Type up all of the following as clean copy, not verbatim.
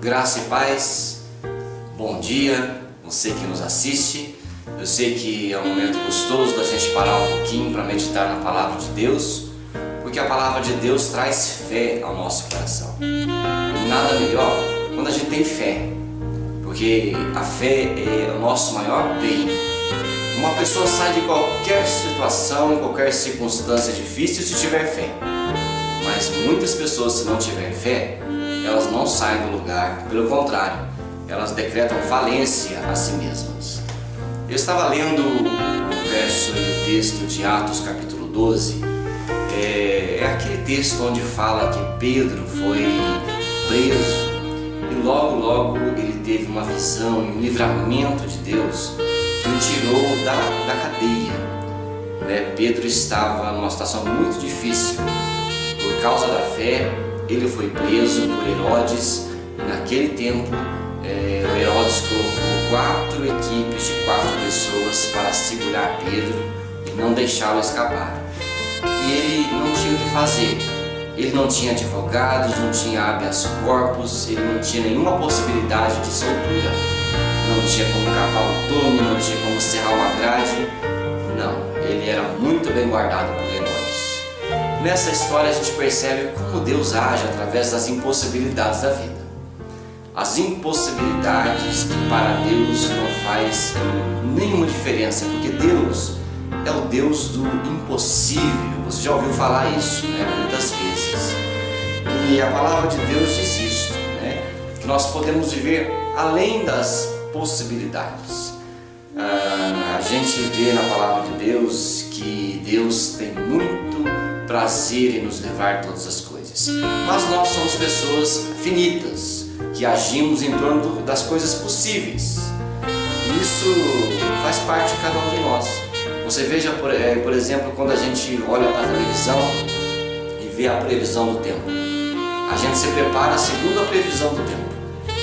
Graça e paz, bom dia, você que nos assiste. Eu sei que é um momento gostoso da gente parar um pouquinho para meditar na Palavra de Deus, porque a Palavra de Deus traz fé ao nosso coração. E nada melhor quando a gente tem fé, porque a fé é o nosso maior bem. Uma pessoa sai de qualquer situação, qualquer circunstância difícil se tiver fé. Mas muitas pessoas, se não tiverem fé, elas não saem do lugar, pelo contrário, elas decretam falência a si mesmas. Eu estava lendo o verso e o texto de Atos capítulo 12, é aquele texto onde fala que Pedro foi preso e logo ele teve uma visão e um livramento de Deus que o tirou da cadeia. Pedro estava numa situação muito difícil. Por causa da fé, ele foi preso por Herodes, e naquele tempo Herodes colocou 4 equipes de 4 pessoas para segurar Pedro e não deixá-lo escapar. E ele não tinha o que fazer, ele não tinha advogados, não tinha habeas corpus, ele não tinha nenhuma possibilidade de soltura, não tinha como cavar um túnel, não tinha como serrar uma grade, não, ele era muito bem guardado por Herodes. Nessa história a gente percebe como Deus age através das impossibilidades da vida. As impossibilidades que para Deus não faz nenhuma diferença, porque Deus é o Deus do impossível. Você já ouviu falar isso, muitas vezes. E a palavra de Deus diz isso, que nós podemos viver além das possibilidades. A gente vê na palavra de Deus que Deus tem muito prazer em nos levar todas as coisas, mas nós somos pessoas finitas que agimos em torno das coisas possíveis. Isso faz parte de cada um de nós. Você veja, por exemplo, quando a gente olha para a televisão e vê a previsão do tempo, a gente se prepara segundo a previsão do tempo.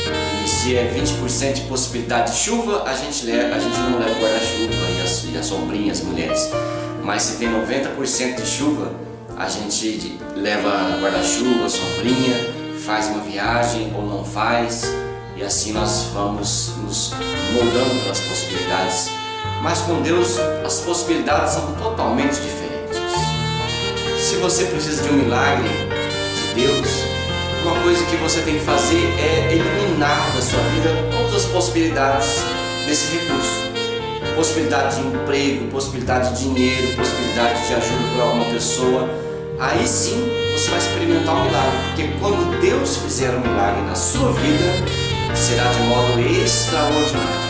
E se é 20% de possibilidade de chuva, a gente não leva guarda-chuva e a sombrinha, as mulheres. Mas se tem 90% de chuva, a gente leva guarda-chuva, sombrinha, faz uma viagem ou não faz, e assim nós vamos nos moldando pelas possibilidades. Mas com Deus as possibilidades são totalmente diferentes. Se você precisa de um milagre de Deus, uma coisa que você tem que fazer é eliminar da sua vida todas as possibilidades desse recurso. Possibilidade de emprego, possibilidade de dinheiro, possibilidade de ajuda por alguma pessoa. Aí sim você vai experimentar um milagre, porque quando Deus fizer um milagre na sua vida, será de modo extraordinário.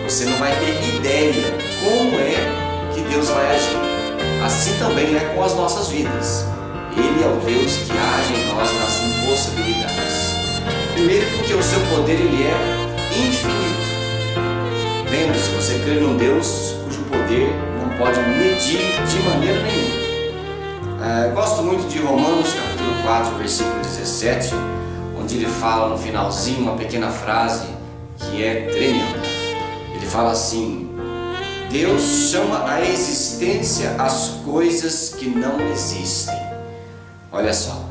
Você não vai ter ideia como é que Deus vai agir. Assim também é com as nossas vidas. Ele é o Deus que age em nós nas impossibilidades. Primeiro porque o seu poder ele é infinito. Lembre-se, você crê num Deus cujo poder não pode medir de maneira nenhuma. Gosto muito de Romanos capítulo 4, versículo 17, onde ele fala no finalzinho uma pequena frase que é tremenda. Ele fala assim: Deus chama à existência as coisas que não existem. Olha só,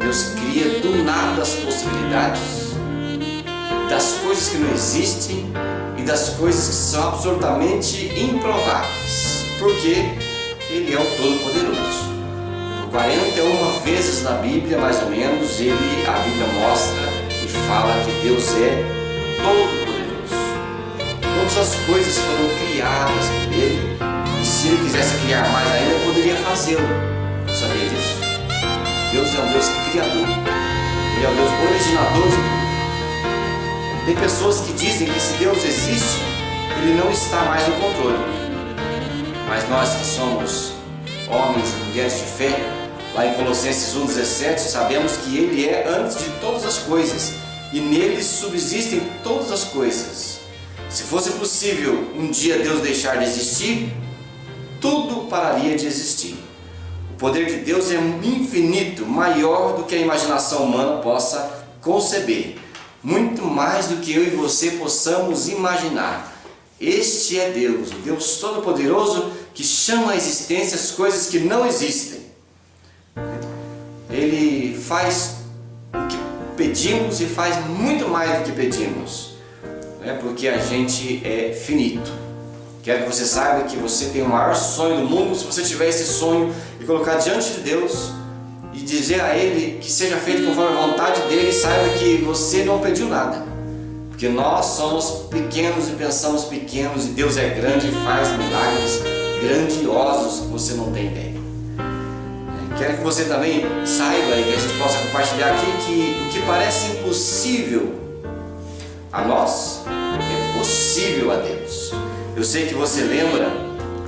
Deus cria do nada as possibilidades das coisas que não existem e das coisas que são absolutamente improváveis, porque Ele é o Todo-Poderoso. 41 vezes na Bíblia, mais ou menos, a Bíblia mostra e fala que Deus é todo-poderoso. Todas as coisas foram criadas por Ele, e se Ele quisesse criar mais ainda, poderia fazê-lo. Sabia disso? Deus é um Deus criador, Ele é um Deus originador de tudo. Tem pessoas que dizem que se Deus existe, Ele não está mais no controle. Mas nós que somos homens e mulheres de fé, lá em Colossenses 1,17, sabemos que Ele é antes de todas as coisas e nele subsistem todas as coisas. Se fosse possível um dia Deus deixar de existir, tudo pararia de existir. O poder de Deus é infinito, maior do que a imaginação humana possa conceber, muito mais do que eu e você possamos imaginar. Este é Deus, o Deus Todo-Poderoso que chama à existência as coisas que não existem. Ele faz o que pedimos e faz muito mais do que pedimos, porque a gente é finito. Quero que você saiba que você tem o maior sonho do mundo. Se você tiver esse sonho e colocar diante de Deus e dizer a Ele que seja feito conforme a vontade dEle, saiba que você não pediu nada, porque nós somos pequenos e pensamos pequenos, e Deus é grande e faz milagres grandiosos que você não tem ideia. Quero que você também saiba e que a gente possa compartilhar aqui que o que parece impossível a nós é possível a Deus. Eu sei que você lembra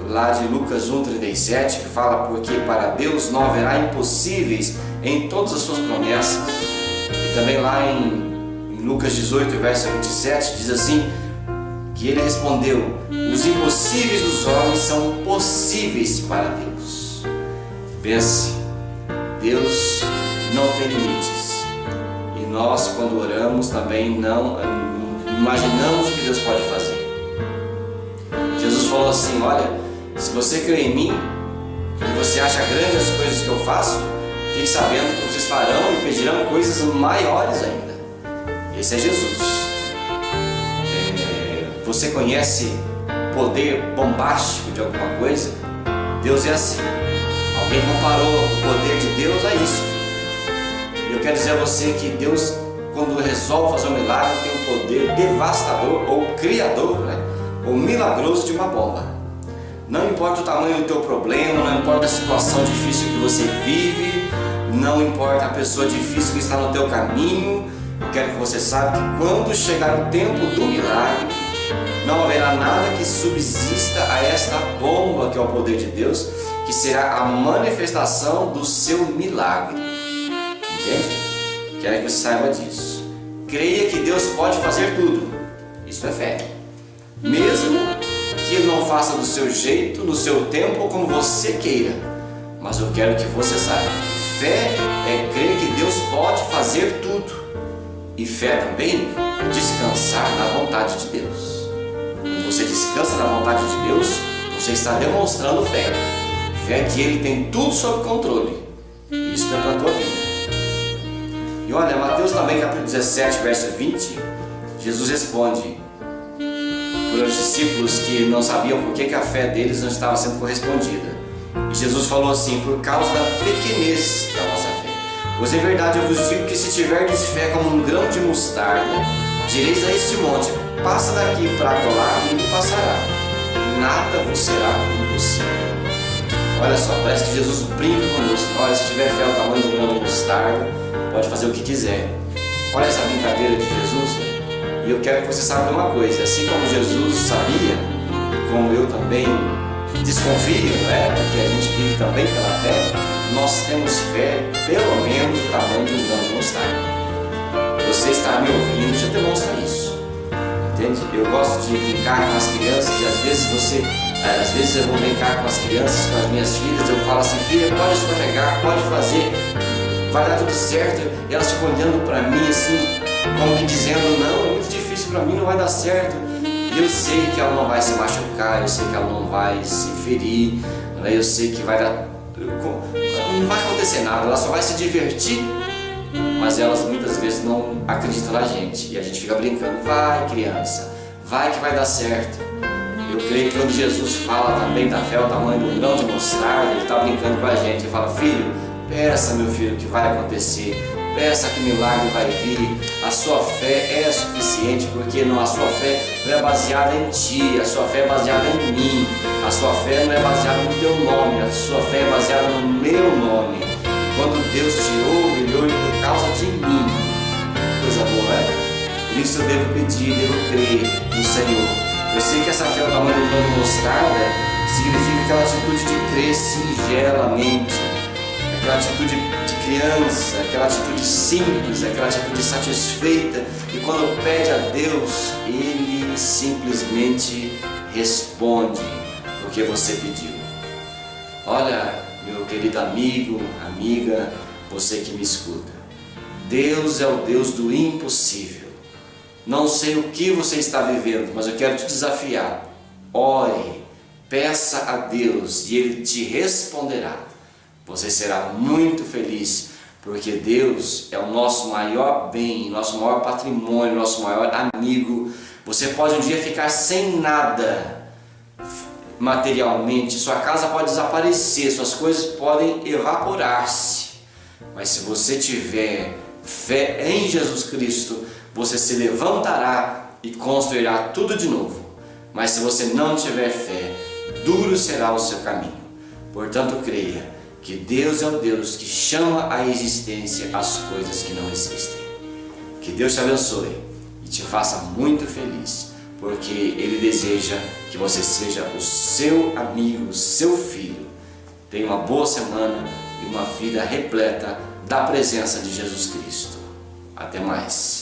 lá de Lucas 1,37, que fala: porque para Deus não haverá impossíveis em todas as suas promessas. E também lá em Lucas 18, verso 27, diz assim, que ele respondeu: os impossíveis dos homens são possíveis para Deus. Pense, Deus não tem limites. E nós, quando oramos, também não imaginamos o que Deus pode fazer. Jesus falou assim: olha, se você crê em mim e você acha grandes as coisas que eu faço, fique sabendo que vocês farão e pedirão coisas maiores ainda. Esse é Jesus. Você conhece poder bombástico de alguma coisa? Deus é assim. Alguém comparou o poder de Deus a isso. E eu quero dizer a você que Deus, quando resolve fazer um milagre, tem um poder devastador ou criador, ou milagroso de uma bomba. Não importa o tamanho do teu problema, não importa a situação difícil que você vive, não importa a pessoa difícil que está no teu caminho, eu quero que você saiba que quando chegar o tempo do milagre, não haverá nada que subsista a esta bomba que é o poder de Deus, que será a manifestação do seu milagre. Entende? Quero que você saiba disso. Creia que Deus pode fazer tudo. Isso é fé. Mesmo que Ele não faça do seu jeito, no seu tempo ou como você queira. Mas eu quero que você saiba: fé é crer que Deus pode fazer tudo. E fé também é descansar na vontade de Deus. Quando você descansa na vontade de Deus, você está demonstrando fé. Fé que Ele tem tudo sob controle. Isso é para a tua vida. E olha, Mateus também, capítulo 17, verso 20, Jesus responde para os discípulos que não sabiam por que a fé deles não estava sendo correspondida. E Jesus falou assim: por causa da pequenez da vossa fé. Pois em verdade eu vos digo que se tiverdes fé como um grão de mostarda, direis a este monte: passa daqui para acolá, e passará. Nada vos será impossível. Olha só, parece que Jesus brinca conosco. Olha, se tiver fé ao tamanho do grão de mostarda, pode fazer o que quiser. Olha essa brincadeira de Jesus, E eu quero que você saiba uma coisa: assim como Jesus sabia, como eu também desconfio, porque a gente vive também pela fé, nós temos fé pelo menos do tamanho de um grão de mostarda. Você está me ouvindo, já demonstra isso. Entende? Eu gosto de brincar com as crianças e às vezes eu vou brincar com as crianças, com as minhas filhas, eu falo assim: filha, pode escorregar, pode fazer, vai dar tudo certo. E elas ficam olhando para mim assim, como que dizendo: não, é muito difícil para mim, não vai dar certo. E eu sei que ela não vai se machucar, eu sei que ela não vai se ferir, eu sei que não vai acontecer nada, ela só vai se divertir. Mas elas muitas vezes não acreditam na gente, e a gente fica brincando: vai, criança, vai que vai dar certo. Eu creio que quando Jesus fala também da fé ao tamanho do grão de mostarda, Ele está brincando com a gente. Ele fala: filho, peça, meu filho, que vai acontecer, peça que milagre vai vir. A sua fé é suficiente, porque a sua fé não é baseada em ti, a sua fé é baseada em mim. A sua fé não é baseada no teu nome, a sua fé é baseada no meu nome. Quando Deus te ouve, Ele ouve por causa de mim. Coisa boa, Por isso eu devo pedir, devo crer no Senhor. Eu sei que essa fé ao tamanho do grão de mostarda significa aquela atitude de crer singelamente, aquela atitude de criança, aquela atitude simples, aquela atitude satisfeita, e quando pede a Deus, Ele simplesmente responde o que você pediu. Olha, meu querido amigo, amiga, você que me escuta, Deus é o Deus do impossível. Não sei o que você está vivendo, mas eu quero te desafiar. Ore, peça a Deus e Ele te responderá. Você será muito feliz, porque Deus é o nosso maior bem, nosso maior patrimônio, nosso maior amigo. Você pode um dia ficar sem nada materialmente, sua casa pode desaparecer, suas coisas podem evaporar-se, mas se você tiver fé em Jesus Cristo, você se levantará e construirá tudo de novo. Mas se você não tiver fé, duro será o seu caminho. Portanto, creia que Deus é o Deus que chama à existência as coisas que não existem. Que Deus te abençoe e te faça muito feliz, porque Ele deseja que você seja o seu amigo, o seu filho. Tenha uma boa semana e uma vida repleta da presença de Jesus Cristo. Até mais.